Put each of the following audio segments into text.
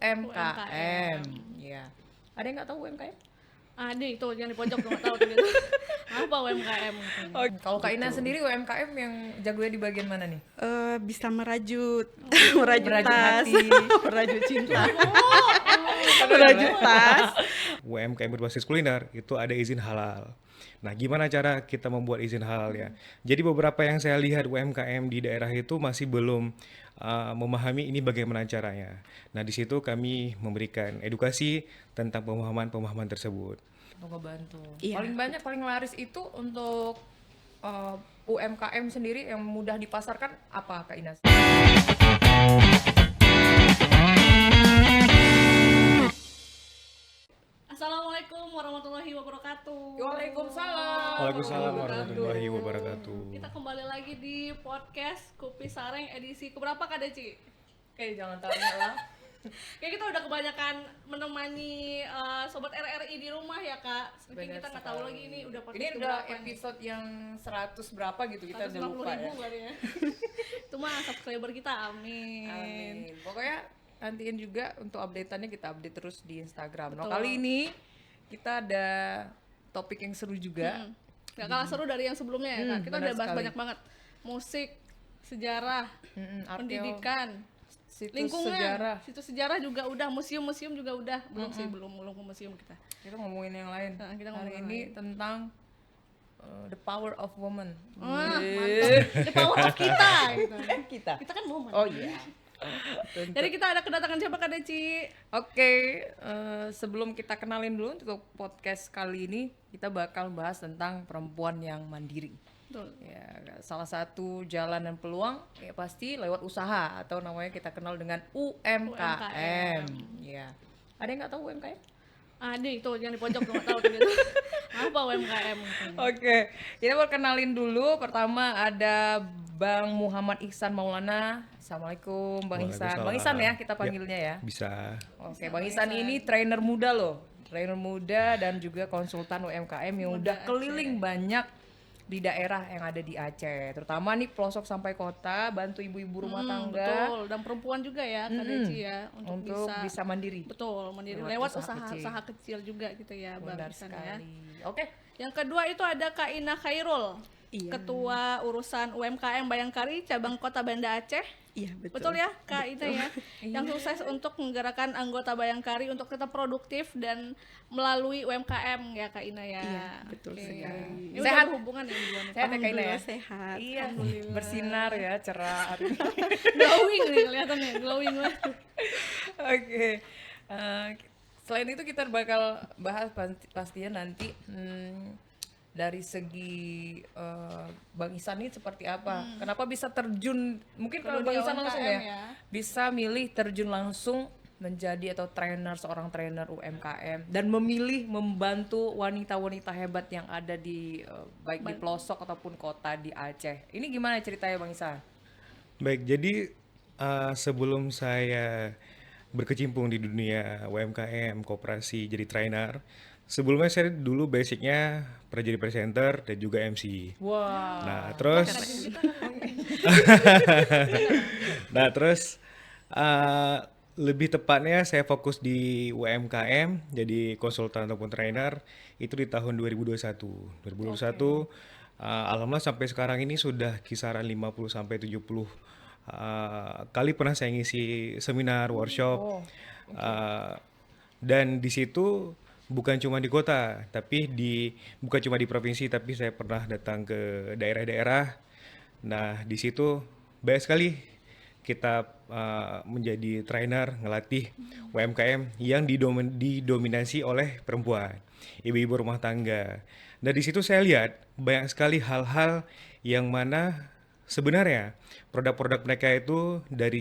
UMKM. Ya. Ada yang nggak tahu UMKM? Ada itu yang di pojok tuh nggak tahu tuh gitu. Apa UMKM? Kalau Kak Ina sendiri UMKM yang jagonya di bagian mana nih? Bisa merajut, Merajut tas, hati. merajut cinta, merajut tas. UMKM berbasis kuliner itu ada izin halal. Nah, gimana cara kita membuat izin halal ya? Jadi beberapa yang saya lihat UMKM di daerah itu masih belum memahami ini bagaimana caranya. Nah, di situ kami memberikan edukasi tentang pemahaman-pemahaman tersebut. Untuk ngebantu. Iya. Paling banyak, paling laris itu untuk UMKM sendiri yang mudah dipasarkan apa Kak Ina? Assalamualaikum warahmatullahi wabarakatuh. Waalaikumsalam. Waalaikumsalam warahmatullahi wabarakatuh. Kita kembali lagi di podcast Kopi Sareng edisi keberapa Kak Deci? Jangan tanya lah. Kayak kita udah kebanyakan menemani sobat RRI di rumah ya Kak. Mungkin Benar kita nggak tahu sekali. lagi ini udah podcast Ini udah keberapa nih. episode yang 100 berapa gitu, kita udah lupa 150.000 ya. kali ya. Itu mah subscriber kita, amin. Amin. Pokoknya nantiin juga untuk update-annya, kita update terus di Instagram. Nah, Betul. kali ini kita ada topik yang seru juga. Gak kalah seru dari yang sebelumnya ya Kak. Kita benar udah bahas sekali. banyak banget. Musik, sejarah, pendidikan, Situs lingkungan, sejarah. situs sejarah juga udah, museum juga udah. Belum sih, belum ke museum kita. Kita ngomongin yang lain. Nah, kita Hari ngomongin ini tentang the power of woman. Wah, mantap. The power of kita gitu. Kita. Kita kan woman. Oh iya. Jadi kita ada kedatangan siapa Kak Deci? Oke, sebelum kita kenalin dulu untuk podcast kali ini, kita bakal bahas tentang perempuan yang mandiri. Betul. Ya, salah satu jalan dan peluang ya pasti lewat usaha atau namanya kita kenal dengan UMKM. Ya. Ada yang nggak tahu UMKM? Ada itu yang di pojok tuh nggak tahu tuh gitu. Apa UMKM? Oke, kita mau kenalin dulu. Pertama ada Bang Muhammad Ihsan Maulana. Assalamualaikum Bang Ihsan. Bang Ihsan ya kita panggilnya ya. Bisa. Oke, Bang Ihsan ini trainer muda loh. Trainer muda dan juga konsultan UMKM yang udah keliling banyak di daerah yang ada di Aceh. Terutama nih pelosok sampai kota, bantu ibu-ibu rumah tangga Betul, dan perempuan juga ya Kak Deci ya untuk bisa mandiri. betul mandiri Lewat lewat usaha usaha kecil juga gitu ya Bang Benar Ihsan ya. sekali. Oke. Yang kedua itu ada Kak Ina Khairul, Ketua Urusan UMKM Bayangkari Cabang Kota Banda Aceh. Iya, betul. Betul ya Kak Ina ya, yang sukses untuk menggerakkan anggota Bayangkari untuk tetap produktif dan melalui UMKM ya Kak Ina ya. Iya, betul sekali. Ini Sehat. udah berhubungan ya berdua nih. Sehat ya Kak Ina ya? Alhamdulillah sehat. Iya, bersinar ya, cerah hari ini. Glowing nih kelihatannya, glowing banget. Oke. Selain itu kita bakal bahas pastinya nanti dari segi Bang Ihsan ini seperti apa? Kenapa bisa terjun? Mungkin kalau Bang dunia Ihsan langsung UMKM ya, ya. bisa milih terjun langsung menjadi atau seorang trainer UMKM dan memilih membantu wanita-wanita hebat yang ada di baik di pelosok ataupun kota di Aceh. Ini gimana ceritanya Bang Ihsan? Baik, jadi sebelum saya berkecimpung di dunia UMKM, koperasi, jadi trainer, sebelumnya saya dulu basicnya pernah jadi presenter dan juga MC. Wah. Nah terus lebih tepatnya saya fokus di UMKM, jadi konsultan ataupun trainer itu di tahun 2021. 2021 alhamdulillah sampai sekarang ini sudah kisaran 50 sampai 70 kali pernah saya ngisi seminar, workshop. Dan di situ bukan cuma di kota, tapi bukan cuma di provinsi, tapi saya pernah datang ke daerah-daerah. Nah, di situ banyak sekali kita menjadi trainer, ngelatih UMKM yang didominasi oleh perempuan, ibu-ibu rumah tangga. Dan di situ saya lihat banyak sekali hal-hal yang mana sebenarnya produk-produk mereka itu dari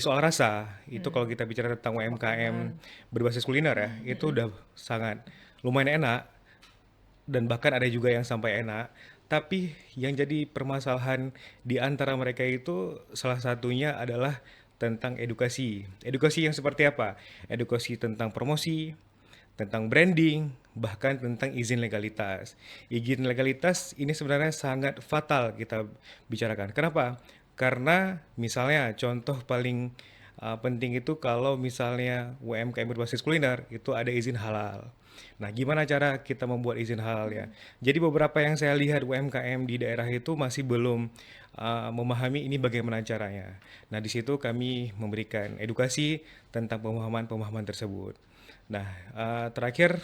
soal rasa itu kalau kita bicara tentang UMKM berbasis kuliner ya, itu udah sangat lumayan enak dan bahkan ada juga yang sampai enak. Tapi yang jadi permasalahan di antara mereka itu salah satunya adalah tentang edukasi. Edukasi yang seperti apa? Edukasi tentang promosi, tentang branding, bahkan tentang izin legalitas. Izin legalitas ini sebenarnya sangat fatal kita bicarakan. Kenapa? Karena misalnya contoh paling penting itu kalau misalnya UMKM berbasis kuliner itu ada izin halal. Nah, gimana cara kita membuat izin halal ya? Jadi beberapa yang saya lihat UMKM di daerah itu masih belum memahami ini bagaimana caranya. Nah, di situ kami memberikan edukasi tentang pemahaman-pemahaman tersebut. Nah, terakhir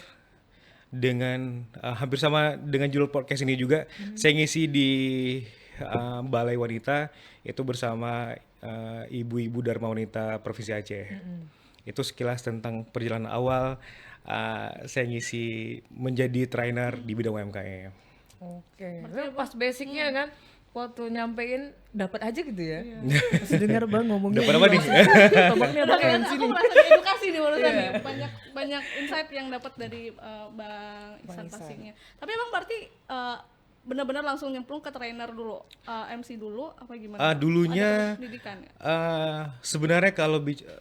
dengan hampir sama dengan judul podcast ini juga, saya ngisi di Balai Wanita itu bersama ibu-ibu Dharma Wanita Provinsi Aceh. Itu sekilas tentang perjalanan awal saya ngisi menjadi trainer di bidang UMKM. Oke. Pas basicnya kan waktu nyampein dapat aja gitu ya. Masih dengar Bang ngomongnya. Dapat apa nih? Abang nih abang Dan MC aku nih. merasa diedukasi nih barusan nih. Banyak insight yang dapat dari Bang Ihsan Ihsan. pastinya. Tapi emang berarti benar-benar langsung nyemplung ke trainer dulu, MC dulu apa gimana? Dulunya Ada pendidikan ya? sebenarnya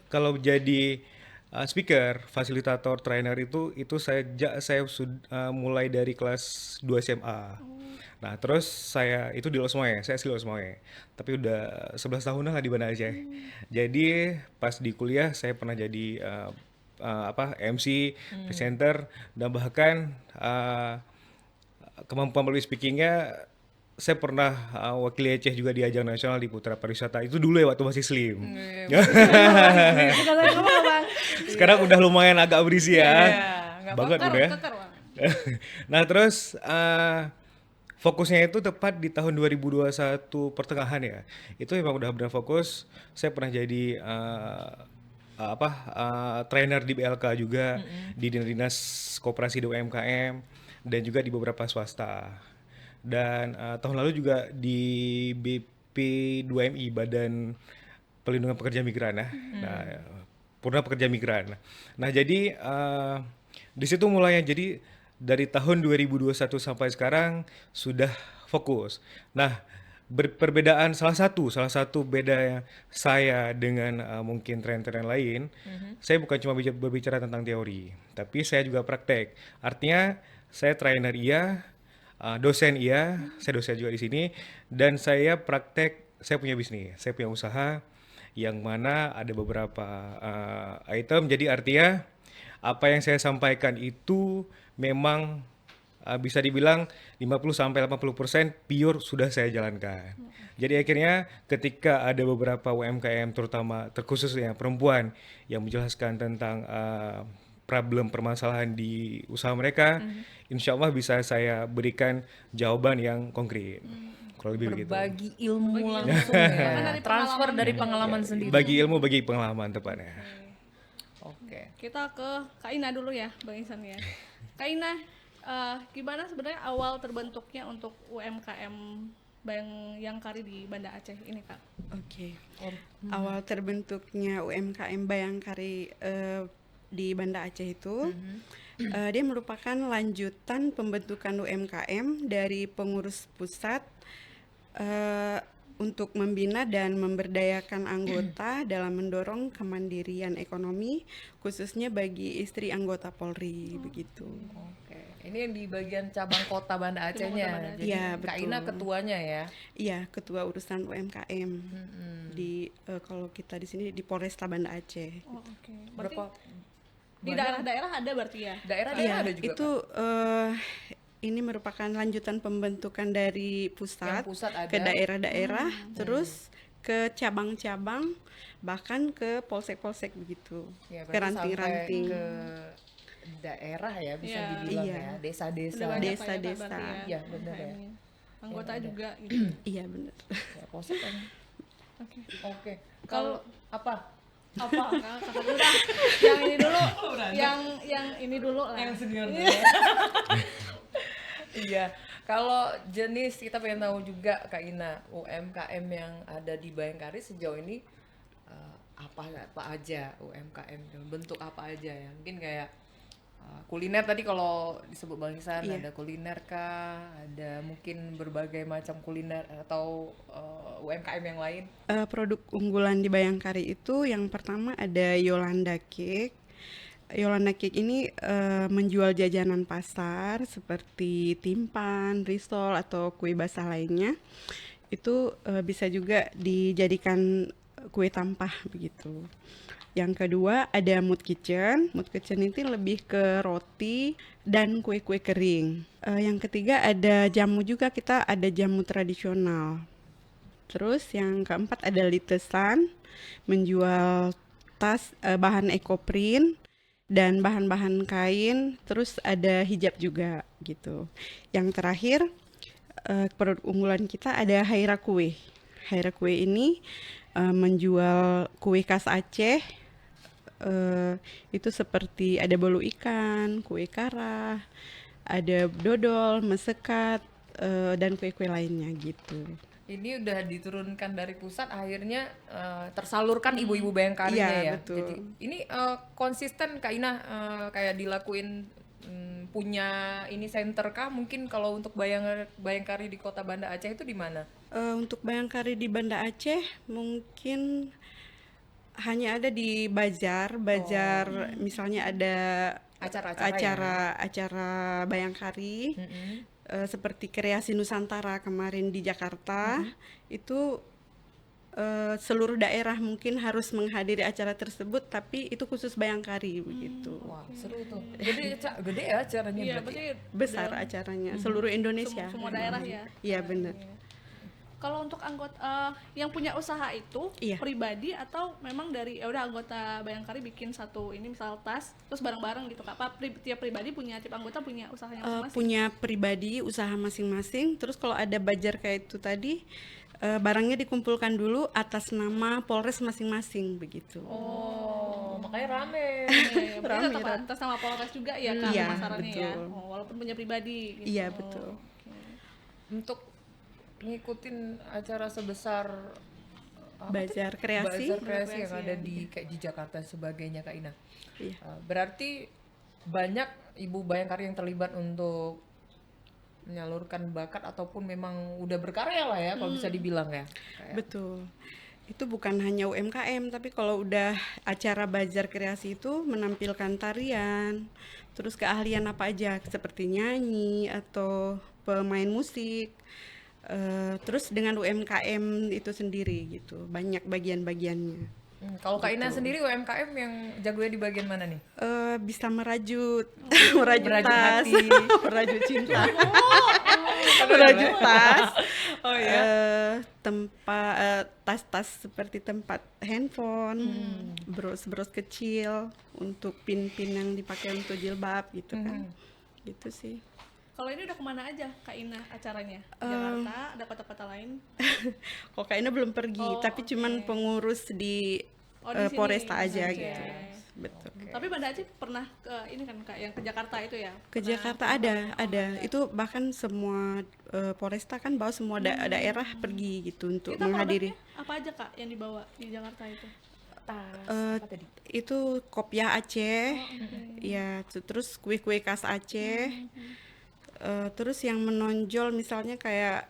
kalau jadi speaker, fasilitator, trainer itu saya mulai dari kelas 2 SMA. Nah, terus saya itu di Losmoe, saya asli Losmoe. Tapi udah 11 tahunan lah di Banda Aceh. Jadi pas di kuliah saya pernah jadi MC, presenter, dan bahkan kemampuan public speakingnya saya pernah wakili Aceh juga di ajang nasional di Putra Pariwisata. Itu dulu ya waktu masih slim. Sekarang udah lumayan agak berisi ya. nggak Banget udah ya. Keker, Bang. Nah, terus fokusnya itu tepat di tahun 2021 pertengahan ya. Itu memang udah benar fokus. Saya pernah jadi trainer di BLK juga, di Dinas Koperasi di UMKM, dan juga di beberapa swasta. Dan tahun lalu juga di BP2MI, Badan Pelindungan Pekerja Migran ya. Nah, Purna Pekerja Migran. Nah, jadi di situ mulainya. Jadi dari tahun 2021 sampai sekarang sudah fokus. Nah, perbedaan salah satu beda saya dengan mungkin tren-tren lain, saya bukan cuma berbicara tentang teori, tapi saya juga praktek. Artinya saya trainer iya, dosen iya, saya dosen juga di sini, dan saya praktek, saya punya bisnis, saya punya usaha yang mana ada beberapa item. Jadi artinya apa yang saya sampaikan itu memang bisa dibilang 50-80% pure sudah saya jalankan. Jadi akhirnya ketika ada beberapa UMKM terutama terkhusus yang perempuan yang menjelaskan tentang problem permasalahan di usaha mereka, insya Allah bisa saya berikan jawaban yang konkret. Kalau lebih begitu. Berbagi ilmu langsung ya. Transfer dari pengalaman sendiri. Bagi ilmu, bagi pengalaman tepatnya. Oke. Kita ke Kak Ina dulu ya, Bang Ihsan ya. Kak Ina, gimana sebenarnya awal terbentuknya untuk UMKM Bayangkari di Banda Aceh ini, Kak? Oke. Awal terbentuknya UMKM Bayangkari di Banda Aceh itu, dia merupakan lanjutan pembentukan UMKM dari pengurus pusat untuk membina dan memberdayakan anggota dalam mendorong kemandirian ekonomi, khususnya bagi istri anggota Polri, begitu. Oke. Ini yang di bagian cabang kota Banda Acehnya. Jadi Iya, Kak betul. Ina ketuanya ya. Iya, ketua urusan UMKM di kalau kita di sini di Polresta Banda Aceh. Oh, oke. Berarti Berapa di daerah-daerah ada berarti ya? daerah-daerah Iya, ada juga? itu ini merupakan lanjutan pembentukan dari pusat, Yang pusat ada. ke daerah-daerah, terus ke cabang-cabang, bahkan ke polsek-polsek begitu, Ya, ke berarti ranting-ranting. sampai ke daerah ya bisa Iya. dibilang Iya. ya, desa-desa. Udah banyak Desa-desa. lah ya, Kak, berarti Iya, benar ya. UMKM-nya. Anggota Iya, juga gitu. Iya benar. Ya, polsek kan. Oke. Oke. Kalau apa? Apa? Kakak dulu dah. Yang ini dulu. Yang ini dulu lah. Yang senior dulu ya. Iya, kalau jenis kita pengen tahu juga Kak Ina, UMKM yang ada di Bayangkari sejauh ini apa aja UMKM, bentuk apa aja ya? Mungkin kayak kuliner tadi kalau disebut Bang Ihsan, Iya. ada kuliner kah? Ada mungkin berbagai macam kuliner atau UMKM yang lain? Produk unggulan di Bayangkari itu yang pertama ada Yolanda Cake. Yolanda Cake ini menjual jajanan pasar seperti timpan, risol atau kue basah lainnya. Itu bisa juga dijadikan kue tampah begitu. Yang kedua ada mood kitchen. Mood kitchen itu lebih ke roti dan kue-kue kering. Yang ketiga ada jamu juga, kita ada jamu tradisional. Terus yang keempat ada Litesan, menjual tas bahan ekoprint dan bahan-bahan kain. Terus ada hijab juga gitu. Yang terakhir produk unggulan kita ada Haira Kue. Haira Kue ini menjual kue khas Aceh. Itu seperti ada bolu ikan, kue karah, ada dodol, mesekat, dan kue-kue lainnya gitu. Ini udah diturunkan dari pusat, akhirnya tersalurkan ibu-ibu Bayangkarinya Iya, ya. betul. Jadi ini konsisten Kak Ina kayak dilakuin punya ini center kah? Mungkin kalau untuk Bayangkari di Kota Banda Aceh itu di mana? Untuk Bayangkari di Banda Aceh mungkin hanya ada di Bajar, misalnya ada Acara-acara acara Bayangkari. Seperti Kreasi Nusantara kemarin di Jakarta, itu seluruh daerah mungkin harus menghadiri acara tersebut, tapi itu khusus Bayangkari begitu. Wah, seru tuh. Gede ya acaranya Iya, berarti. berarti Besar acaranya, seluruh Indonesia. semua daerah ya. Iya benar. Kalau untuk anggota yang punya usaha itu Iya. pribadi atau memang dari ya udah anggota Bayangkari bikin satu ini misal tas terus bareng-bareng gitu Kak. Tiap pribadi punya, tiap anggota punya usahanya masing-masing. Punya pribadi usaha masing-masing. Terus kalau ada bajar kayak itu tadi, barangnya dikumpulkan dulu atas nama Polres masing-masing begitu. Oh, makanya rame. Iya, berarti Rame, tetap atas nama Polres juga ya Kak Iya, pemasarannya ya. betul. Oh, walaupun punya pribadi gitu. Iya, betul. Untuk ngikutin acara sebesar Bajar kreasi. bazar kreasi yang kreasi ada ya. di kayak di Jakarta dan sebagainya Kak Ina. Iya. Berarti banyak ibu Bayangkari yang terlibat untuk menyalurkan bakat ataupun memang udah berkarya lah ya kalau bisa dibilang ya. Betul. Itu bukan hanya UMKM, tapi kalau udah acara Bajar Kreasi itu menampilkan tarian, terus keahlian apa aja, seperti nyanyi atau pemain musik. Terus dengan UMKM itu sendiri gitu, banyak bagian-bagiannya. Kalau Kak Ina sendiri UMKM yang jagonya di bagian mana nih? Bisa merajut, Merajut tas, hati. merajut cinta, merajut tas, Oh ya. tas-tas seperti tempat handphone, bros-bros kecil untuk pin-pin yang dipakai untuk jilbab gitu kan, gitu sih. Kalau ini udah kemana aja Kak Ina acaranya? Jakarta, ada kota-kota lain? Kok kayaknya belum pergi, Oh, tapi cuman pengurus di Oh, di sini, Poresta Oke. aja gitu. Betul. Tapi Banda Aceh pernah ke ini kan Kak, yang ke Jakarta itu ya? Ke Jakarta ada. Itu bahkan semua Poresta kan bawa semua daerah pergi gitu untuk Kita menghadiri. produknya apa aja Kak yang dibawa di Jakarta itu? Tas apa tadi? Itu kopiah Aceh, ya terus kue-kue khas Aceh. Terus yang menonjol misalnya kayak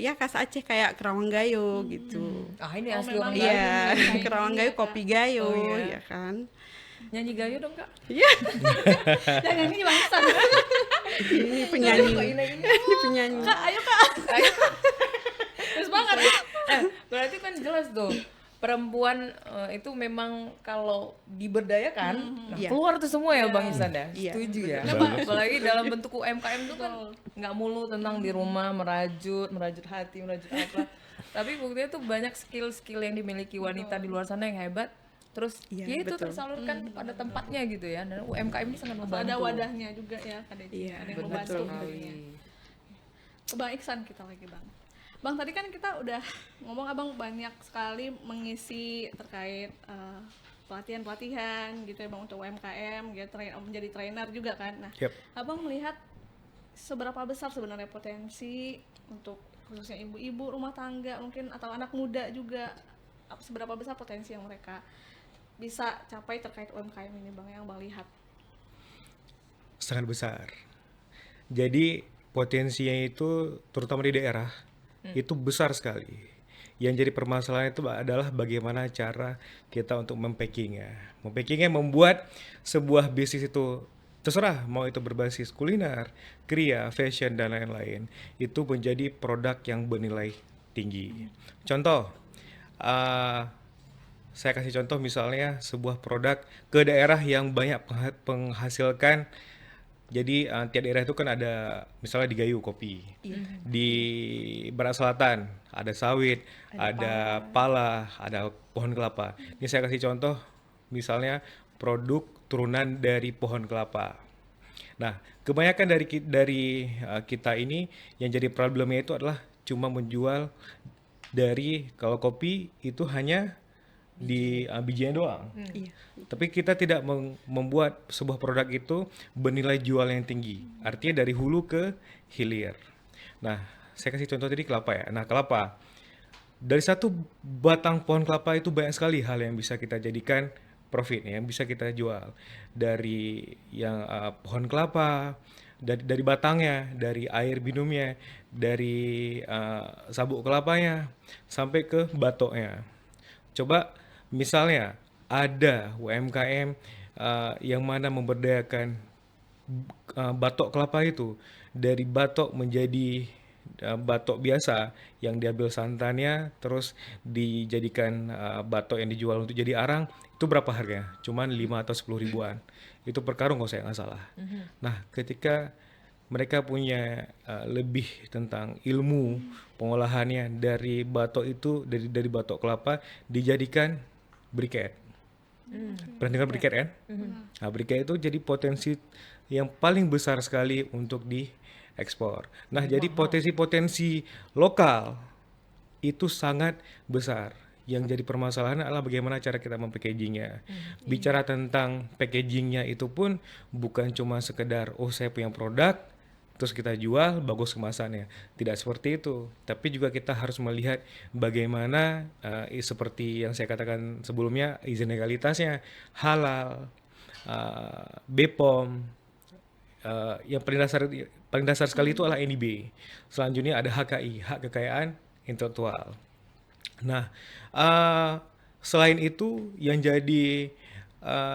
ya khas Aceh kayak kerawang gayo gitu. Ah, ini Oh, asli memang orang iya. Gayo. Iya, Gayo. kerawang gayo, kopi gayo, Oh, iya. ya kan. Nyanyi gayo dong Kak. Yang ini bangsa. Ini penyanyi, Kak Ina ini. ini penyanyi. Kak, ayo Kak. Ayo. Terus banget. Berarti kan jelas tuh perempuan itu memang kalau diberdayakan nah, Iya. keluar tuh semua ya Bang Ihsan ya. Iya, Setuju ya. betul. Apalagi dalam bentuk UMKM itu kan nggak mulu tentang di rumah merajut hati, merajut apa. Tapi buktinya tuh banyak skill-skill yang dimiliki wanita di luar sana yang hebat. Terus Iya, ya itu betul. tersalurkan pada tempatnya gitu ya. Dan UMKM ini sangat membantu. Ada wadahnya juga ya Kak Deci. Iya, Ada yang Betul membantu sekali. gitu ya. Ke Bang Iksan kita lagi Bang. Bang tadi kan kita udah ngomong Abang banyak sekali mengisi terkait pelatihan-pelatihan gitu ya Bang untuk UMKM, gitu, menjadi trainer juga kan. Nah, Yep. Abang melihat seberapa besar sebenarnya potensi untuk khususnya ibu-ibu rumah tangga mungkin atau anak muda juga, seberapa besar potensi yang mereka bisa capai terkait UMKM ini Bang yang Bang lihat? Sangat besar. Jadi potensinya itu terutama di daerah itu besar sekali. Yang jadi permasalahan itu adalah bagaimana cara kita untuk mempackingnya. Mempackingnya membuat sebuah bisnis itu terserah mau itu berbasis kuliner, kria, fashion dan lain-lain itu menjadi produk yang bernilai tinggi. Contoh uh, saya kasih contoh misalnya sebuah produk ke daerah yang banyak penghasilkan. Jadi tiap daerah itu kan ada misalnya di Gayo kopi, di Barat Selatan ada sawit, ada pala, ada pohon kelapa. Ini saya kasih contoh misalnya produk turunan dari pohon kelapa. Nah, kebanyakan dari kita ini yang jadi problemnya itu adalah cuma menjual dari kalau kopi itu hanya di bijinya doang. Iya. Tapi kita tidak membuat sebuah produk itu bernilai jual yang tinggi. Artinya dari hulu ke hilir. Nah, saya kasih contoh tadi kelapa ya. Nah, kelapa. Dari satu batang pohon kelapa itu banyak sekali hal yang bisa kita jadikan profit, yang bisa kita jual. Dari yang pohon kelapa, dari batangnya, dari air minumnya, dari sabuk kelapanya, sampai ke batoknya. Coba misalnya ada UMKM yang mana memberdayakan batok kelapa itu dari batok menjadi batok biasa yang diambil santannya terus dijadikan batok yang dijual untuk jadi arang, itu berapa harganya? Cuman 5 atau 10 ribuan. Itu per karung kalau saya nggak salah. Nah, ketika mereka punya lebih tentang ilmu pengolahannya dari batok itu, dari batok kelapa dijadikan briket. Pernah dengar briket kan? Nah, briket itu jadi potensi yang paling besar sekali untuk diekspor. Nah, jadi potensi-potensi lokal itu sangat besar. Yang jadi permasalahan adalah bagaimana cara kita mempackagingnya. Bicara tentang packagingnya itu pun bukan cuma sekedar, oh saya punya produk, terus kita jual, bagus kemasannya. Tidak seperti itu. Tapi juga kita harus melihat bagaimana seperti yang saya katakan sebelumnya, izin legalitasnya, halal, BPOM, yang paling dasar sekali itu adalah NIB. Selanjutnya ada HKI, hak kekayaan intelektual. Nah, selain itu yang jadi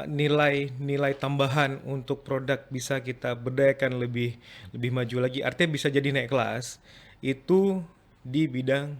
nilai tambahan untuk produk bisa kita berdayakan lebih maju lagi, artinya bisa jadi naik kelas, itu di bidang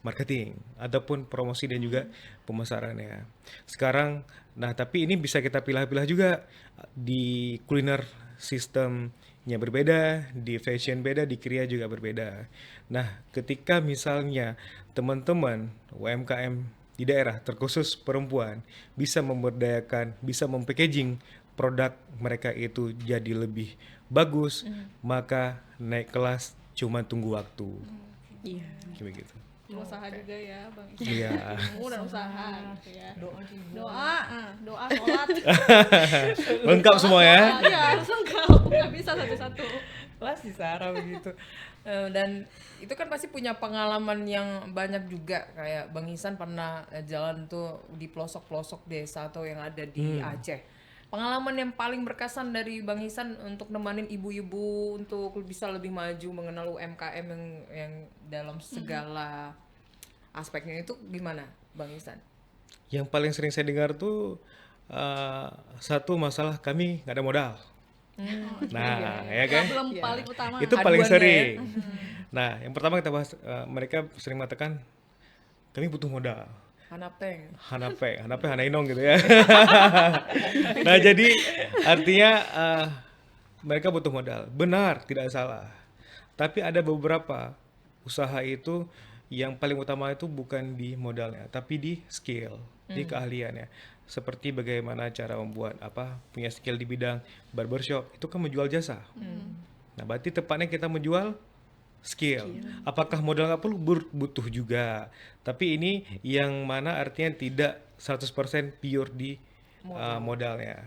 marketing ataupun promosi dan juga pemasarannya. Sekarang, nah tapi ini bisa kita pilah-pilah juga, di kuliner sistemnya berbeda, di fashion beda, di kriya juga berbeda. Nah, ketika misalnya teman-teman UMKM di daerah, terkhusus perempuan, bisa memberdayakan, bisa mempackaging produk mereka itu jadi lebih bagus, maka naik kelas cuma tunggu waktu. Iya. Kayak begitu. Usaha juga ya Bang. Iya. Ilmu dan usaha gitu ya. Doa juga. Doa, sholat. Lengkap semua ya. Iya, harus lengkap. Nggak bisa satu-satu. Pasti Sarah begitu. Dan itu kan pasti punya pengalaman yang banyak juga, kayak Bang Ihsan pernah jalan tuh di pelosok-pelosok desa atau yang ada di Aceh. Pengalaman yang paling berkesan dari Bang Ihsan untuk nemanin ibu-ibu untuk bisa lebih maju mengenal UMKM yang dalam segala aspeknya itu gimana, Bang Ihsan? Yang paling sering saya dengar tuh satu masalah kami nggak ada modal. Nah, ya kan? Problem paling utama. Itu paling Aduannya sering. Nah, yang pertama kita bahas, mereka sering mengatakan kami butuh modal. Hanapeng. Hanape Hanainong gitu ya. Nah, jadi artinya mereka butuh modal. Benar, tidak salah. Tapi ada beberapa usaha itu yang paling utama itu bukan di modalnya, tapi di skill, di keahliannya. Seperti bagaimana cara membuat punya skill di bidang barbershop, itu kan menjual jasa. Nah, berarti tepatnya kita menjual skill. Apakah modal nggak perlu? Butuh juga. Tapi ini yang mana artinya tidak 100% pure di modalnya.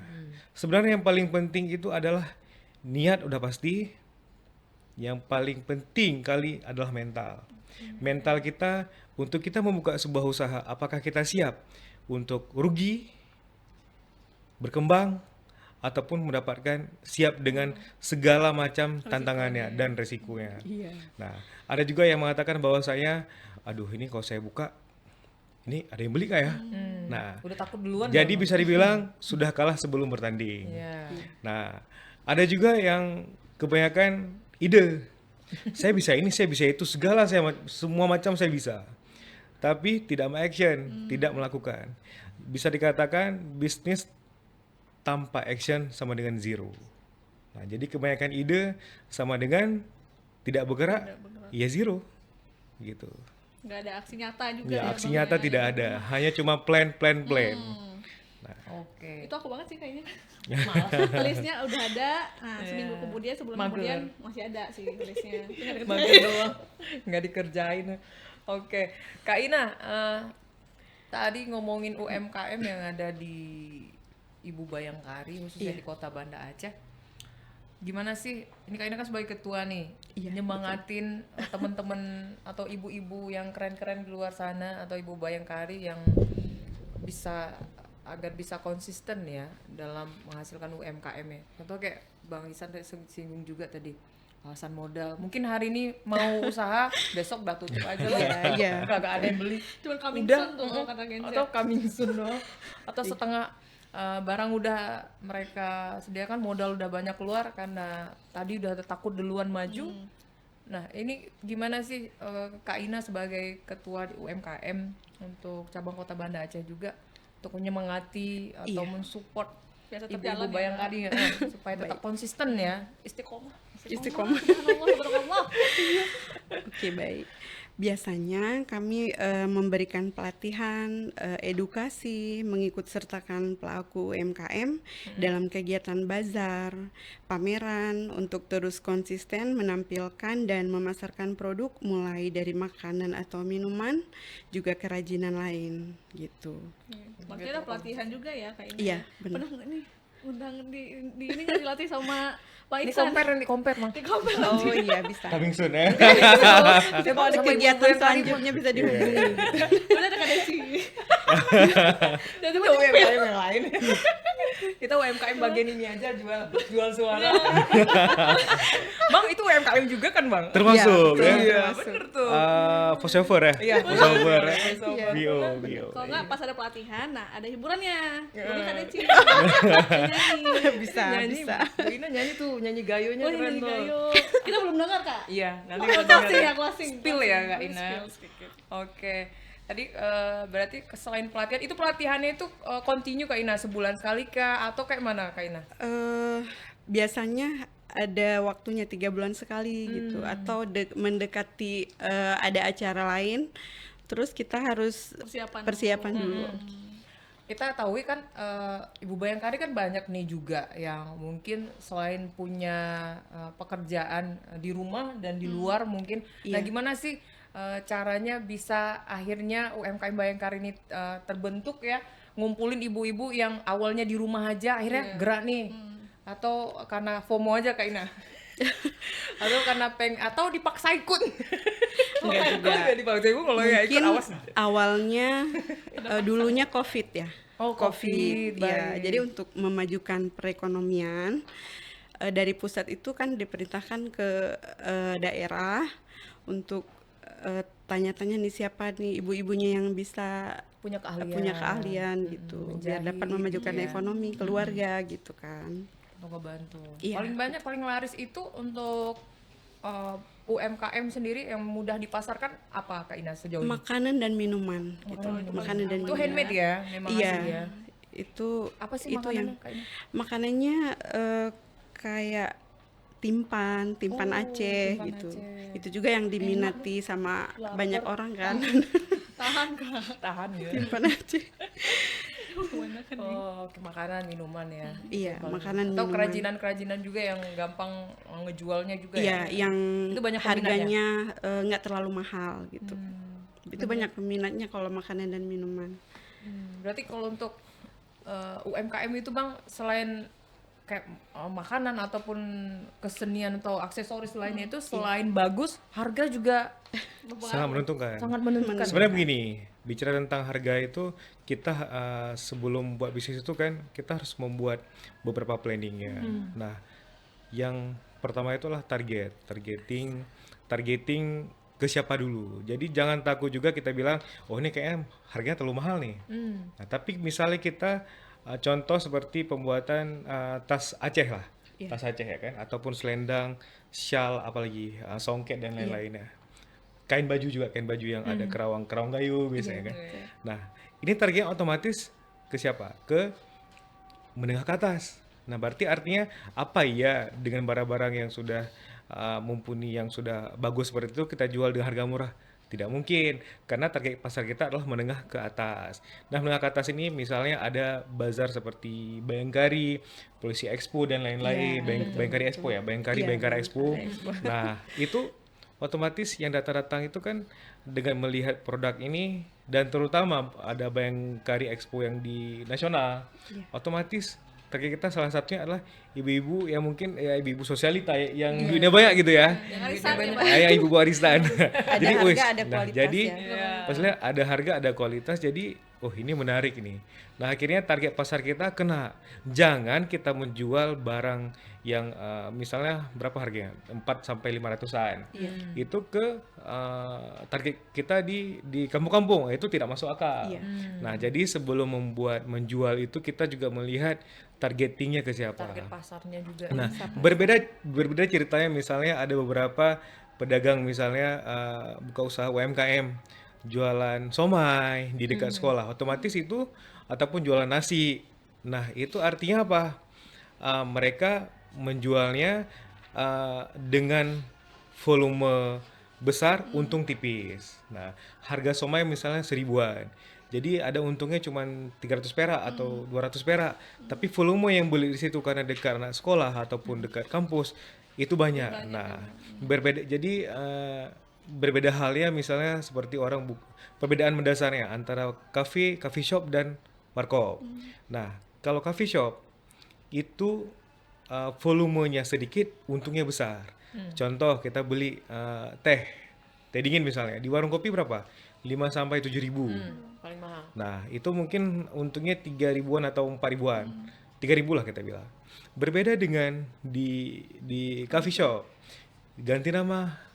Sebenarnya yang paling penting itu adalah niat, udah pasti. Yang paling penting kali adalah mental. Mental kita untuk kita membuka sebuah usaha, apakah kita siap untuk rugi, berkembang, ataupun mendapatkan siap dengan segala macam tantangannya dan resikonya. Iya. Nah, ada juga yang mengatakan bahwa aduh ini kalau saya buka, ini ada yang beli nggak ya? Nah, Udah takut duluan. jadi dong. bisa dibilang sudah kalah sebelum bertanding. Iya. Nah, ada juga yang kebanyakan ide. Saya bisa ini, saya bisa itu, semua macam saya bisa. tapi tidak action, tidak melakukan. Bisa dikatakan bisnis tanpa action sama dengan zero. Nah, jadi kebanyakan ide sama dengan tidak bergerak, ya zero, gitu. Nggak ada aksi nyata juga Ya, ya, aksi Bang, nyata ya. tidak ada, hanya cuma plan. Oke. Itu aku banget sih kayaknya. Malah listnya udah ada, nah seminggu kemudian, sebulan Mager. kemudian masih ada sih listnya. Tinggal dikerjain. Mager doang, nggak dikerjain. Oke, Kak Ina, tadi ngomongin UMKM yang ada di Ibu Bayangkari, khususnya di Kota Banda Aceh. Gimana sih, ini Kak Ina kan sebagai ketua nih, nyemangatin temen-temen atau ibu-ibu yang keren-keren di luar sana, atau Ibu Bayangkari yang agar bisa konsisten ya dalam menghasilkan UMKM ya. Contoh kayak Bang Isan tadi singgung juga tadi, alasan modal. Mungkin hari ini mau usaha, besok udah tutup aja lah ya. Iya. Kagak ada yang beli. Cuman coming Udah, soon tuh kalau kata Gen Z. atau coming soon doang. Atau setengah barang udah mereka sediakan, modal udah banyak keluar karena tadi udah takut duluan maju. Nah, ini gimana sih Kak Ina sebagai ketua di UMKM untuk cabang Kota Banda Aceh juga untuk menyemangati atau mensupport Biar tetap ibu-ibu jalan ya. Bayangkari ya, supaya tetap konsisten ya, istiqomah. Istiqomah. Subhanallah, subhanallah. Oke, baik. Biasanya kami memberikan pelatihan, edukasi, mengikut sertakan pelaku UMKM dalam kegiatan bazar, pameran untuk terus konsisten menampilkan dan memasarkan produk mulai dari makanan atau minuman, juga kerajinan lain gitu. Berarti ada pelatihan juga ya kayak ini. Iya, ya? benar. Pernah nggak nih undang di ini nggak dilatih sama Pak Ini Iksan? compare Mang. Di compare Oh iya, bisa. Coming soon ya. Kalau ada Sama kegiatan ibu-ibu yang selanjutnya bisa dihubungi. Udah ada kadesi. Dan Itu UMKM yang lain. Kita UMKM bagian ini aja jual suara. Bang, itu UMKM juga kan, Bang? Termasuk Iya, ya. Iya, bener tuh. Voiceover ya. Iya, voiceover. Iya. Bio. kalau nggak pas ada pelatihan, nah ada hiburannya. Jadi kadesi. Bisa, nyanyi, bisa. Bu Ina nyanyi tuh, nyanyi gayonya Oh, keren nyanyi tuh. gayo. Kita belum dengar, Kak. Iya, nanti Oh, kalau closing dengar. ya, closing. Spill ya, Kak Closing. Ina. Spill sedikit. Oke. Tadi berarti selain pelatihan, itu pelatihannya itu continue Kak Ina, sebulan sekali kah atau kayak mana Kak Ina? Biasanya ada waktunya 3 bulan sekali gitu, atau mendekati ada acara lain, terus kita harus persiapan dulu. Kita tahu kan Ibu Bayangkari kan banyak nih juga yang mungkin selain punya pekerjaan di rumah dan di luar mungkin. Nah, Iya. gimana sih caranya bisa akhirnya UMKM Bayangkari ini terbentuk ya, ngumpulin ibu-ibu yang awalnya di rumah aja akhirnya gerak nih. Atau karena FOMO aja Kak Ina. Atau karena atau dipaksa ikut. Enggak juga. Enggak dipaksa ikut, kalau ya ikut Mungkin awas. awalnya dulunya COVID ya. Oh, COVID, ya. baik. Jadi untuk memajukan perekonomian dari pusat itu kan diperintahkan ke daerah untuk tanya-tanya nih siapa nih ibu-ibunya yang bisa punya keahlian gitu, biar dapat menjahit, memajukan iya. ekonomi keluarga gitu kan. Untuk ngebantu. Iya. Paling banyak, paling laris itu untuk UMKM sendiri yang mudah dipasarkan apa Kak Ina sejauh ini? Makanan dan minuman gitu. Makanan dan Itu minuman. handmade ya, memang Iya. asli ya. Itu Apa sih itu yang makanannya Kak Ina? makanannya kayak timpan Oh, Aceh timpan gitu. Aceh. Itu juga yang diminati sama banyak orang kan. Tahan, Kak. Tahan ya. Timpan Aceh. Kebanyakan nih. Oh, makanan, minuman ya. Iya, Paling- makanan, Atau minuman. kerajinan-kerajinan juga yang gampang ngejualnya juga Iya, ya. yang Itu banyak peminatnya? harganya nggak terlalu mahal gitu. Itu banyak peminatnya kalau makanan dan minuman. Berarti kalau untuk UMKM itu Bang, selain kayak makanan ataupun kesenian atau aksesoris lainnya itu selain bagus, harga juga Sangat menentukan. sangat menentukan. Sebenarnya begini, bicara tentang harga itu kita sebelum buat bisnis itu kan kita harus membuat beberapa planningnya. Nah, yang pertama itulah targeting ke siapa dulu. Jadi jangan takut juga kita bilang, oh ini kayaknya harganya terlalu mahal nih. Nah, tapi misalnya kita contoh seperti pembuatan tas Aceh lah, tas Aceh ya kan, ataupun selendang, shawl, apalagi songket dan lain-lainnya. kain baju juga, kain baju yang ada kerawang kayu biasanya kan. Nah, ini targetnya otomatis ke siapa? Ke menengah ke atas. Nah, berarti artinya apa ya dengan barang-barang yang sudah mumpuni, yang sudah bagus seperti itu kita jual dengan harga murah? Tidak mungkin, karena target pasar kita adalah menengah ke atas. Nah, menengah ke atas ini misalnya ada bazar seperti Bayangkari, Polisi Expo dan lain-lain. Bayangkari Expo ya, Bayangkari Expo. Nah, itu otomatis yang datang itu kan dengan melihat produk ini, dan terutama ada Bayangkari Expo yang di nasional, otomatis target kita salah satunya adalah ibu-ibu yang mungkin ya ibu-ibu sosialita ya, yang duitnya banyak gitu ya. Yang arisan ya, Bang. Ya ibu-ibu arisan. Jadi, harga, wis, ada nah, kualitas jadi ya. pas lihat ada harga, ada kualitas, jadi oh ini menarik ini. Nah, akhirnya target pasar kita kena. Jangan kita menjual barang yang misalnya berapa harganya? 4 sampai 500-an. Itu ke target kita di kampung-kampung, itu tidak masuk akal. Nah, jadi sebelum menjual itu kita juga melihat targetingnya ke siapa. Target pasarnya juga. Nah, berbeda ceritanya misalnya ada beberapa pedagang misalnya buka usaha UMKM, jualan somai di dekat sekolah, otomatis itu ataupun jualan nasi. Nah, itu artinya apa? Mereka menjualnya dengan volume besar, untung tipis. Nah, harga somai misalnya 1.000-an. Jadi ada untungnya cuma 300 perak atau 200 perak, tapi volume yang beli di situ karena dekat anak sekolah ataupun dekat kampus itu banyak. Nah, berbeda. Jadi berbeda halnya misalnya seperti perbedaan mendasarnya antara coffee shop dan warkop. Nah, kalau coffee shop itu volumenya sedikit, untungnya besar. Contoh kita beli teh dingin misalnya di warung kopi berapa? 5 sampai 7 ribu. Paling mahal. Nah, itu mungkin untungnya 3 ribuan atau 4 ribuan. 3 ribu lah kita bilang. Berbeda dengan di coffee shop. Ganti nama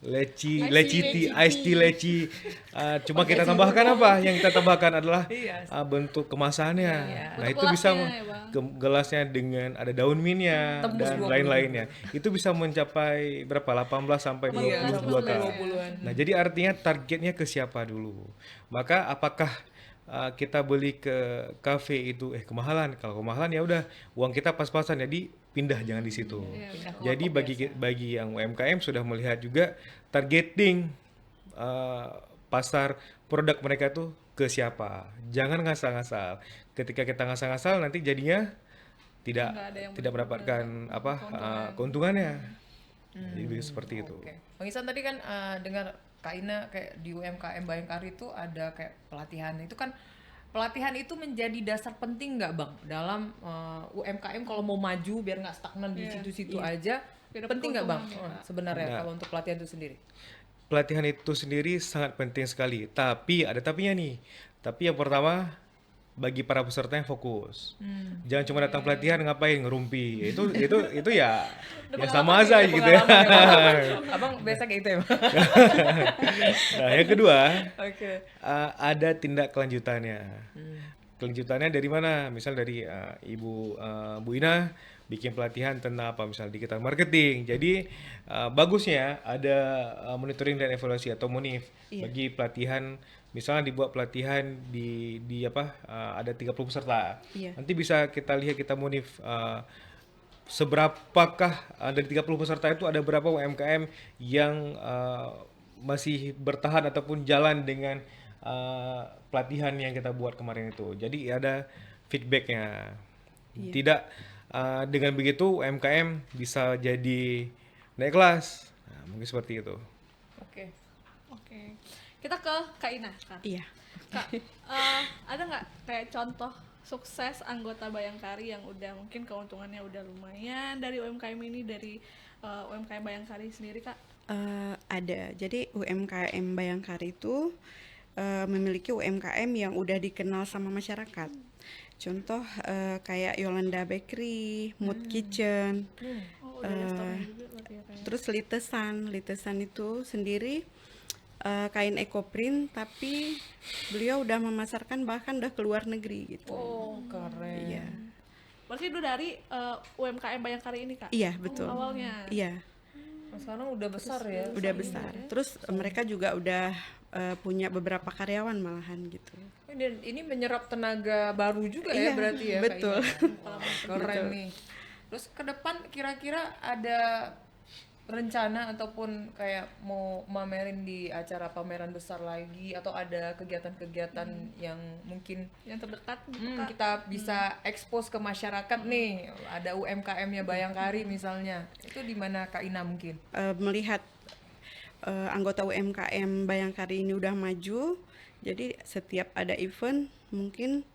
leci tea, iced tea leci. Cuma kita tambahkan apa? Yang kita tambahkan adalah bentuk kemasannya. Nah, itu bisa gelasnya dengan ada daun mintnya Tembus dan 20. lain-lainnya. Itu bisa mencapai berapa? 18 sampai 22 kan. Nah, jadi artinya targetnya ke siapa dulu. Maka apakah kita beli ke kafe itu kemahalan? Kalau kemahalan ya udah uang kita pas-pasan, jadi pindah, jangan di situ. Jadi bagi yang UMKM sudah melihat juga targeting pasar produk mereka tuh ke siapa. Jangan ngasal-ngasal. Ketika kita ngasal-ngasal nanti jadinya tidak mendapatkan keuntungannya. Jadi seperti itu. Oke. Bang Isan tadi kan dengar Kak Ina kayak di UMKM Bayangkari itu ada kayak pelatihan. Itu kan pelatihan itu menjadi dasar penting nggak Bang dalam UMKM kalau mau maju biar nggak stagnan di situ-situ aja, Biar penting nggak Bang keuntungan, sebenarnya Nah. kalau untuk pelatihan itu sendiri? Pelatihan itu sendiri sangat penting sekali. Tapi ada tapinya nih. Tapi yang pertama, bagi para peserta yang fokus. Jangan cuma datang pelatihan ngapain ngerumpi. Itu ya sama aja gitu ya. Abang biasa kayak gitu ya Bang? Nah, yang kedua, Oke. ada tindak kelanjutannya. Kelanjutannya dari mana? Misal dari Bu Ina bikin pelatihan tentang apa, misal digital marketing. Jadi bagusnya ada monitoring dan evaluasi atau monif bagi pelatihan. Misalnya dibuat pelatihan di ada 30 peserta. Nanti bisa kita lihat, kita monif seberapakah dari 30 peserta itu ada berapa UMKM yang masih bertahan ataupun jalan dengan pelatihan yang kita buat kemarin itu. Jadi ada feedbacknya. Tidak dengan begitu UMKM bisa jadi naik kelas. Nah, mungkin seperti itu. Oke. Kita ke Kak Ina, Kak. Iya. Kak, ada nggak kayak contoh sukses anggota Bayangkari yang udah mungkin keuntungannya udah lumayan dari UMKM ini, dari UMKM Bayangkari sendiri, Kak? Ada. Jadi UMKM Bayangkari itu memiliki UMKM yang udah dikenal sama masyarakat. Contoh kayak Yolanda Bakery, Mood Kitchen, Oh, udah ada store juga berarti ya, Kak, ya? terus Litesan itu sendiri kain ekoprint, tapi beliau udah memasarkan bahkan udah ke luar negeri gitu. Oh, keren. Iya. Berarti itu dari UMKM Bayangkari ini, Kak? Iya, betul. Awalnya. Iya. Sekarang udah besar ya. udah besar. Terus mereka juga udah punya beberapa karyawan malahan gitu. Dan ini menyerap tenaga baru juga ya Iya, berarti ya. Kak betul. Ina. Keren nih. Terus ke depan kira-kira ada rencana ataupun kayak mau mamerin di acara pameran besar lagi atau ada kegiatan-kegiatan yang mungkin yang terdekat kita bisa expose ke masyarakat nih, ada UMKM-nya Bayangkari misalnya, itu di mana Kak Ina mungkin? Melihat anggota UMKM Bayangkari ini udah maju, jadi setiap ada event mungkin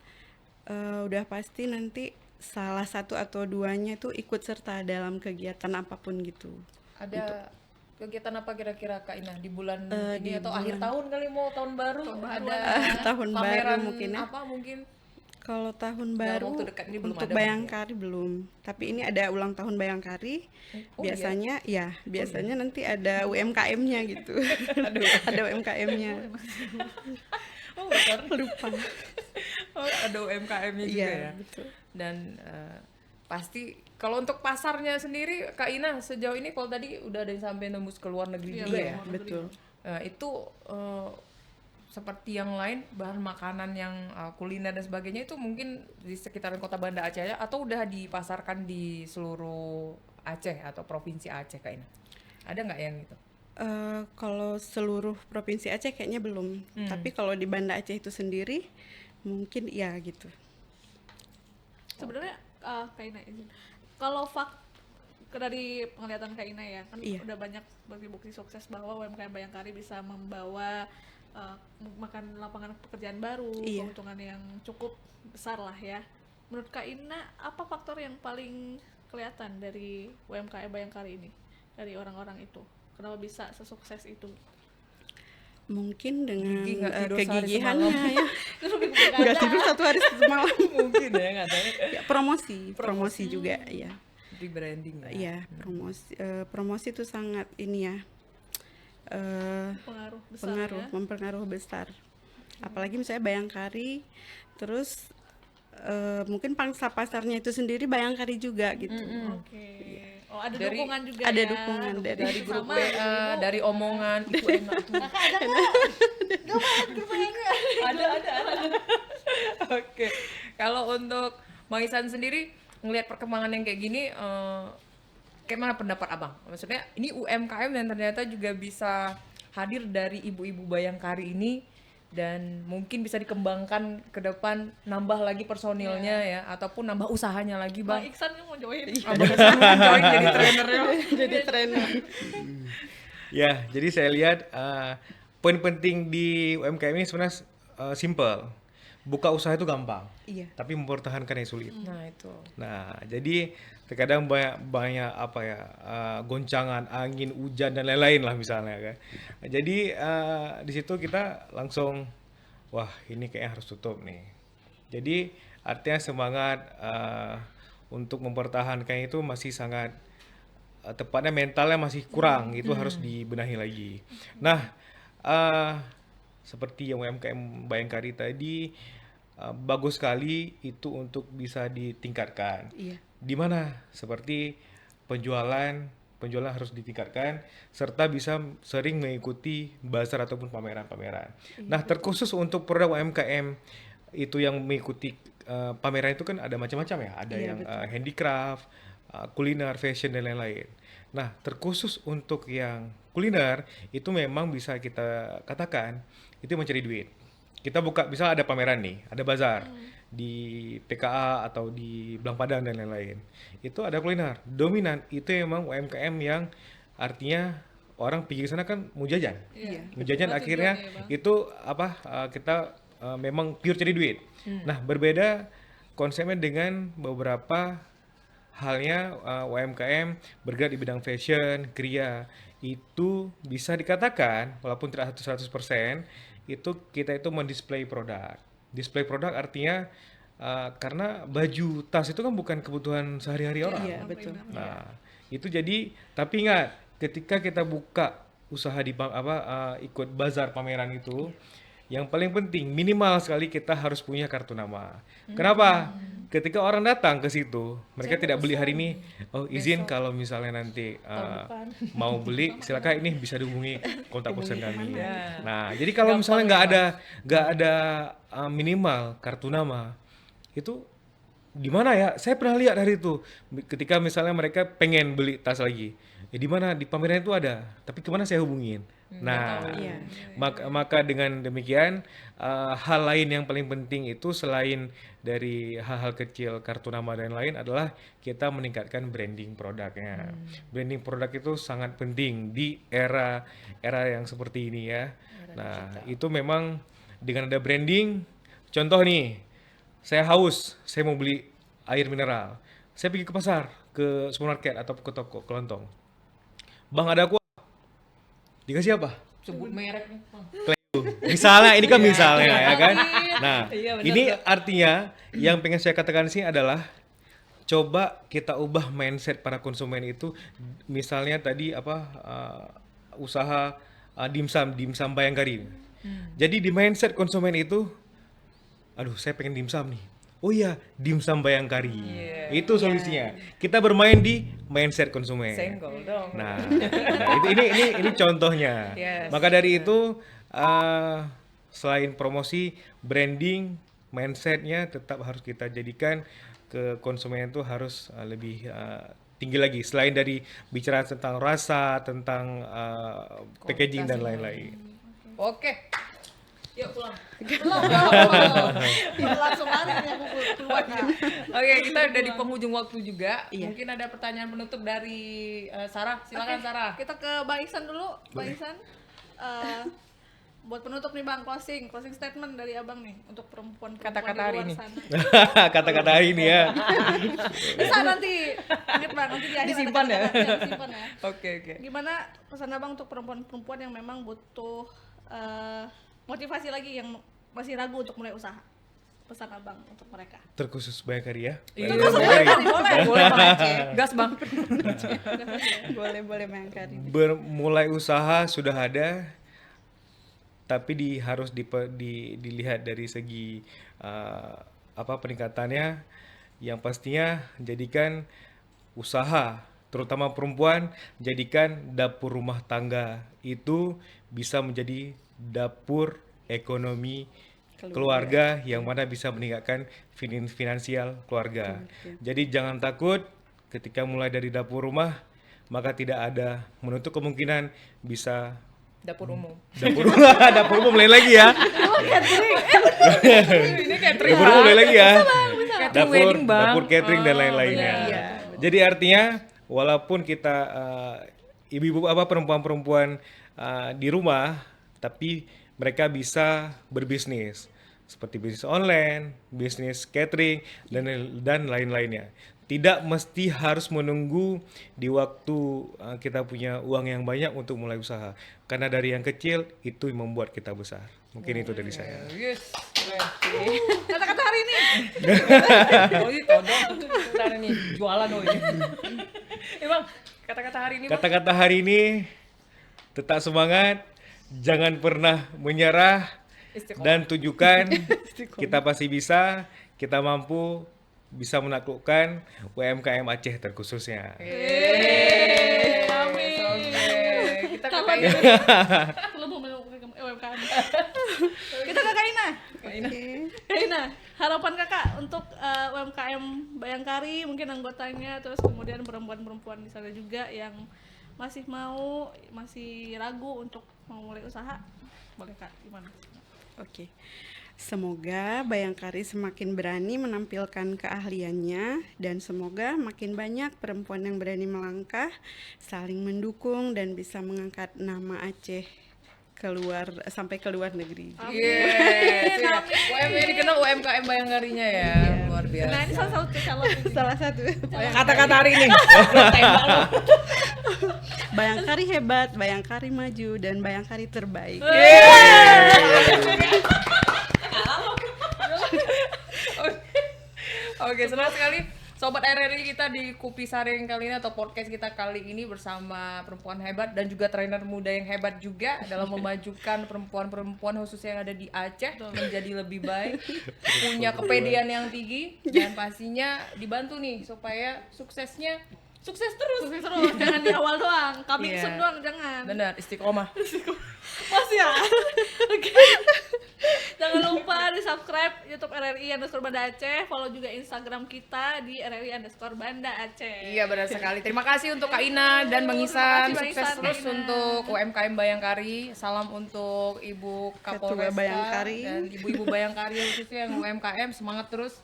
udah pasti nanti salah satu atau duanya itu ikut serta dalam kegiatan apapun gitu. Ada kegiatan apa kira-kira Kak Ina di bulan ini di atau akhir tahun kali mau tahun baru, ada Tahun baru pameran mungkin ya. apa mungkin? Kalau tahun Dalam baru waktu dekat ini belum untuk ada Bayangkari belum, tapi ini ada ulang tahun Bayangkari. Oh, Biasanya biasanya nanti ada UMKM-nya gitu. Ada UMKM-nya. Oh, betul. Lupa. Oh, ada UMKM-nya juga Iya, ya. betul. Dan pasti kalau untuk pasarnya sendiri Kak Ina sejauh ini kalau tadi udah ada yang sampai nembus ke luar negeri juga Iya, ya. betul. Itu seperti yang lain bahan makanan yang kuliner dan sebagainya itu mungkin di sekitaran kota Banda Aceh aja atau udah dipasarkan di seluruh Aceh atau provinsi Aceh Kak Ina? Ada nggak yang gitu? Kalau seluruh provinsi Aceh kayaknya belum. Tapi kalau di Banda Aceh itu sendiri mungkin iya gitu. sebenarnya Kak Ina izin. Kalau dari penglihatan Kak Ina ya, kan Iya. udah banyak bukti-bukti sukses bahwa UMKM Bayangkari bisa membawa makan lapangan pekerjaan baru, Iya. keuntungan yang cukup besar lah ya. Menurut Kak Ina, apa faktor yang paling kelihatan dari UMKM Bayangkari ini, dari orang-orang itu? Kenapa bisa sesukses itu? Mungkin dengan Gigi nggak tidur sehari kegigihannya semalam. ya. Nggak tidur satu hari semalam. Mungkin ya nggak tahu. Ya, promosi juga ya. Rebranding ya. Iya, promosi itu sangat ini ya. Pengaruh besar ya? Mempengaruhi besar. Apalagi misalnya Bayangkari, terus mungkin pangsa pasarnya itu sendiri Bayangkari juga gitu. Oke. Oh, ada Dari- dukungan juga ada ya. dukungan Dari grup Sama, WA, dari omongan itu enak tuh. Ada. Oke. Kalau untuk Mang Ihsan sendiri ngelihat perkembangan yang kayak gini, kayak mana pendapat Abang? Maksudnya ini UMKM dan ternyata juga bisa hadir dari ibu-ibu Bayangkari ini dan mungkin bisa dikembangkan ke depan, nambah lagi personilnya ya ataupun nambah usahanya lagi Bang Bang. Iksan yang mau join. Abang Ihsan mau join jadi trainernya. Jadi trainer. Ya, jadi saya lihat poin penting di UMKM ini sebenarnya simple. Buka usaha itu gampang, Iya. tapi mempertahankan yang sulit. Nah, itu. Nah, jadi terkadang banyak apa ya, goncangan angin, hujan dan lain-lain lah misalnya kan. Jadi di situ kita langsung, wah ini kayaknya harus tutup nih. Jadi artinya semangat untuk mempertahankan itu masih sangat tepatnya mentalnya masih kurang, itu harus dibenahi lagi. Nah, seperti yang UMKM Bayangkari tadi, bagus sekali itu untuk bisa ditingkatkan. Iya. Di mana seperti penjualan harus ditingkatkan serta bisa sering mengikuti bazar ataupun pameran-pameran. Nah, terkhusus untuk produk UMKM itu yang mengikuti pameran itu kan ada macam-macam ya, ada Iya, yang handicraft, kuliner, fashion dan lain-lain. Nah, terkhusus untuk yang kuliner itu memang bisa kita katakan itu mencari duit. Kita buka, bisa ada pameran nih, ada bazar di PKA atau di Belang Padang dan lain-lain. Itu ada kuliner. Dominan itu memang UMKM yang artinya orang pergi ke sana kan mau jajan. Iya. Mau jajan Itulah akhirnya tujuannya, Bang. itu apa kita memang pure cari duit. Nah, berbeda konsepnya dengan beberapa halnya UMKM bergerak di bidang fashion, kriya. Itu bisa dikatakan walaupun tidak 100% itu kita itu mendisplay produk. Display produk artinya karena baju tas itu kan bukan kebutuhan sehari-hari orang. Iya, betul. Nah, itu jadi tapi ingat ketika kita buka usaha di ikut bazar pameran itu yang paling penting minimal sekali kita harus punya kartu nama. Kenapa? ketika orang datang ke situ, mereka tidak beli hari ini. Oh, izin kalau misalnya nanti mau beli, silakan ini bisa dihubungi kontak person kami. Ya. Nah, jadi kalau misalnya nggak ada minimal kartu nama, itu gimana ya? Saya pernah lihat hari itu, ketika misalnya mereka pengen beli tas lagi, ya di mana di pameran itu ada, tapi kemana saya hubungin? Nah, Iya. maka dengan demikian hal lain yang paling penting itu selain dari hal-hal kecil kartu nama dan lain adalah kita meningkatkan branding produknya. Branding produk itu sangat penting di era yang seperti ini ya. Nah, itu memang dengan ada branding, contoh nih, saya haus, saya mau beli air mineral. Saya pergi ke pasar, ke supermarket atau ke toko kelontong. Bang, ada aqua? Dikasih apa? Sebut merek nih, Bang. Misalnya, ini kan misalnya ya kan. Nah, Iya, benar, ini artinya yang pengen saya katakan di sini adalah coba kita ubah mindset para konsumen itu. Misalnya tadi usaha dimsum Bayangkari. Jadi di mindset konsumen itu, aduh saya pengen dimsum nih. Oh iya, dimsum Bayangkari. Itu solusinya. Kita bermain di mindset konsumen. Senggol dong. Nah, ini contohnya. Yes. Maka dari itu selain promosi, branding, mindsetnya tetap harus kita jadikan ke konsumen itu harus lebih tinggi lagi. Selain dari bicara tentang rasa, tentang packaging dan lain-lain. Oke. Yuk pulang. Belum. Langsung lari nih aku keluar. Oke, kita udah di penghujung waktu juga. Iya. Mungkin ada pertanyaan penutup dari Sarah. Silakan Oke, Sarah. Kita ke Bang Iksan dulu. Bang Iksan, buat penutup nih Bang, closing statement dari Abang nih untuk perempuan Kata-kata di hari luar ini. sana. Kata-kata hari ini ya. Bisa nanti, ingat Bang, nanti di akhir ada Disimpan ya? kata-kata, disimpan ya. Oke. Gimana pesan Abang untuk perempuan-perempuan yang memang butuh motivasi lagi, yang masih ragu untuk mulai usaha? Pesan Abang untuk mereka. Terkhusus Bayangkari ya. Iya, Bayangkari. boleh Bang Aceh. Gas Bang. Boleh Bayangkari. Bermulai usaha sudah ada, tapi harus dilihat dari segi peningkatannya. Yang pastinya jadikan usaha, terutama perempuan, jadikan dapur rumah tangga itu bisa menjadi dapur ekonomi keluarga yang mana bisa meningkatkan finansial keluarga. Jadi jangan takut ketika mulai dari dapur rumah, maka tidak ada menutup kemungkinan bisa Dapur umum. dapur umum lain lagi ya. Ini catering. Dapur umum lain lagi ya. Catering wedding, Bang. Dapur catering dan lain-lainnya. benar. Iya, Jadi artinya walaupun kita ibu-ibu perempuan-perempuan di rumah, tapi mereka bisa berbisnis seperti bisnis online, bisnis catering dan lain-lainnya. Tidak mesti harus menunggu di waktu kita punya uang yang banyak untuk mulai usaha. Karena dari yang kecil itu membuat kita besar. Mungkin itu dari saya. Yes. Kata-kata hari ini. Oh ini todong. Ntar nih jualan oh ini. Emang kata-kata hari ini Bang? Kata-kata hari ini tetap semangat, jangan pernah menyerah, Istiqomah. dan tunjukkan kita pasti bisa, kita mampu bisa menaklukkan UMKM Aceh terkhususnya. Amin. Oke. Kita ke Kak Kalau Ina. belum mau UMKM. Kita ke Kak Ina. Kak Ina, harapan kakak untuk UMKM Bayangkari, mungkin anggotanya, terus kemudian perempuan-perempuan di sana juga yang masih ragu untuk memulai usaha, boleh Kak, gimana? Oke. Semoga Bayangkari semakin berani menampilkan keahliannya dan semoga makin banyak perempuan yang berani melangkah, saling mendukung dan bisa mengangkat nama Aceh sampai ke luar negeri. Yes. UMKM dikenal UMKM Bayangkarinya ya. Luar biasa. Nah ini salah satu calon ini. Salah satu. Kata-kata hari ini. Belum tembak lu. Bayangkari hebat, Bayangkari maju dan Bayangkari terbaik. Oke, senang sekali Sobat RRI kita di Kupi Saring kali ini atau podcast kita kali ini bersama perempuan hebat dan juga trainer muda yang hebat juga dalam memajukan perempuan-perempuan khususnya yang ada di Aceh menjadi lebih baik, punya kepedean yang tinggi dan pastinya dibantu nih supaya sukses terus. Sukses terus, jangan di awal doang, coming Iya. soon doang, jangan. Benar, istiqomah. Masih ya? Oke. Jangan lupa di subscribe YouTube RRI_Banda Aceh, follow juga Instagram kita di RRI_Banda Aceh. Iya benar sekali. Terima kasih untuk Kak Ina dan Bang Isan. Terima kasih, Bang Sukses Isan, terus Kak Ina. untuk UMKM Bayangkari. Salam untuk Ibu Kapolresta Bayangkari. dan ibu-ibu Bayangkari khususnya yang UMKM. Semangat terus.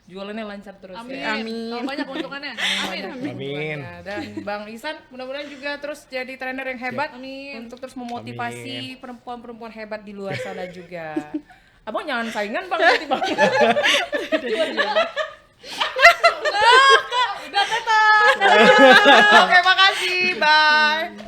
Jualannya lancar terus Amin. ya. Amin. Kalau banyak keuntungannya. Amin. Amin. Ya, dan Bang Isan mudah-mudahan juga terus jadi trainer yang hebat Amin. untuk terus memotivasi perempuan-perempuan hebat di luar sana juga. Abang jangan saingan Bang nanti Bang. Udah tetap. Oke, makasih. Bye.